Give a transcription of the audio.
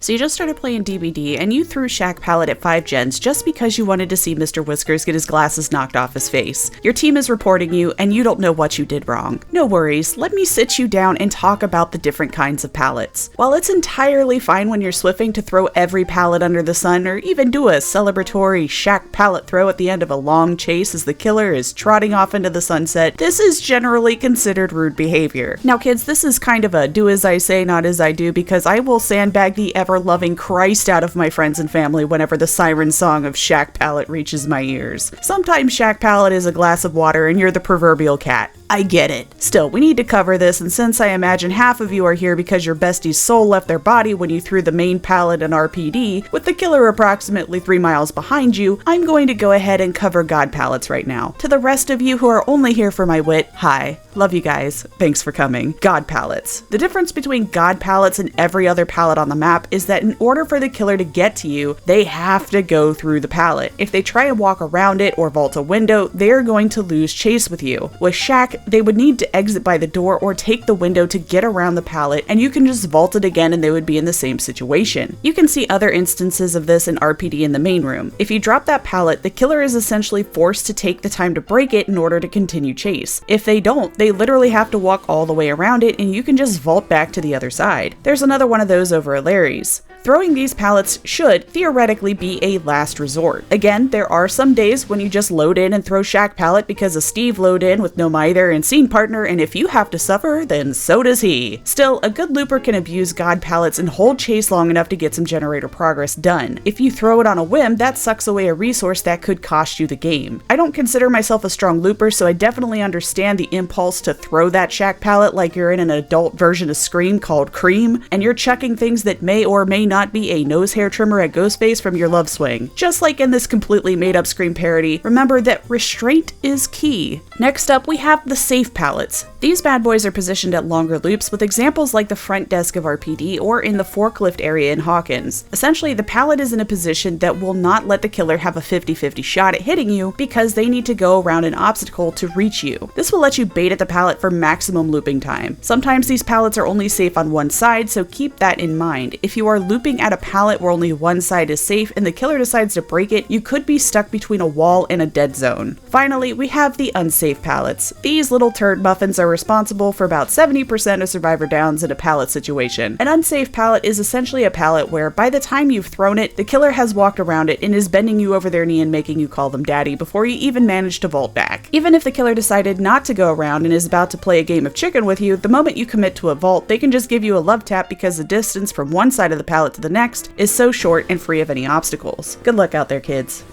So you just started playing DBD and you threw Shack Pallet at 5 gens just because you wanted to see Mr. Whiskers get his glasses knocked off his face. Your team is reporting you and you don't know what you did wrong. No worries, let me sit you down and talk about the different kinds of pallets. While it's entirely fine when you're swiffing to throw every pallet under the sun or even do a celebratory Shack Pallet throw at the end of a long chase as the killer is trotting off into the sunset, this is generally considered rude behavior. Now kids, this is kind of a do as I say, not as I do, because I will sandbag the ever-loving Christ out of my friends and family whenever the siren song of Shack Pallet reaches my ears. Sometimes Shack Pallet is a glass of water and you're the proverbial cat. I get it. Still, we need to cover this, and since I imagine half of you are here because your bestie's soul left their body when you threw the main pallet in RPD, with the killer approximately 3 miles behind you, I'm going to go ahead and cover God Pallets right now. To the rest of you who are only here for my wit, hi. Love you guys. Thanks for coming. God Pallets. The difference between God Pallets and every other pallet on the map is that in order for the killer to get to you, they have to go through the pallet. If they try to walk around it or vault a window, they're going to lose chase with you. With Shack, they would need to exit by the door or take the window to get around the pallet, and you can just vault it again and they would be in the same situation. You can see other instances of this in RPD in the main room. If you drop that pallet, the killer is essentially forced to take the time to break it in order to continue chase. If they don't, they literally have to walk all the way around it and you can just vault back to the other side. There's another one of those over at Larry's. Throwing these pallets should theoretically be a last resort. Again, there are some days when you just load in and throw Shack Pallet because a Steve load in with no mither and scene partner, and if you have to suffer, then so does he. Still, a good looper can abuse God Pallets and hold chase long enough to get some generator progress done. If you throw it on a whim, that sucks away a resource that could cost you the game. I don't consider myself a strong looper, so I definitely understand the impulse to throw that Shack Pallet like you're in an adult version of Scream called Cream, and you're chucking things that may or may not be a nose hair trimmer at Ghostface from your love swing. Just like in this completely made up Scream parody, remember that restraint is key. Next up, we have the safe pallets. These bad boys are positioned at longer loops with examples like the front desk of RPD or in the forklift area in Hawkins. Essentially, the pallet is in a position that will not let the killer have a 50-50 shot at hitting you because they need to go around an obstacle to reach you. This will let you bait at the pallet for maximum looping time. Sometimes these pallets are only safe on one side, so keep that in mind. If you are looping at a pallet where only one side is safe and the killer decides to break it, you could be stuck between a wall and a dead zone. Finally, we have the unsafe pallets. These little turd muffins are responsible for about 70% of survivor downs in a pallet situation. An unsafe pallet is essentially a pallet where by the time you've thrown it, the killer has walked around it and is bending you over their knee and making you call them daddy before you even manage to vault back. Even if the killer decided not to go around and is about to play a game of chicken with you, the moment you commit to a vault, they can just give you a love tap because the distance from one side of the pallet to the next is so short and free of any obstacles. Good luck out there, kids.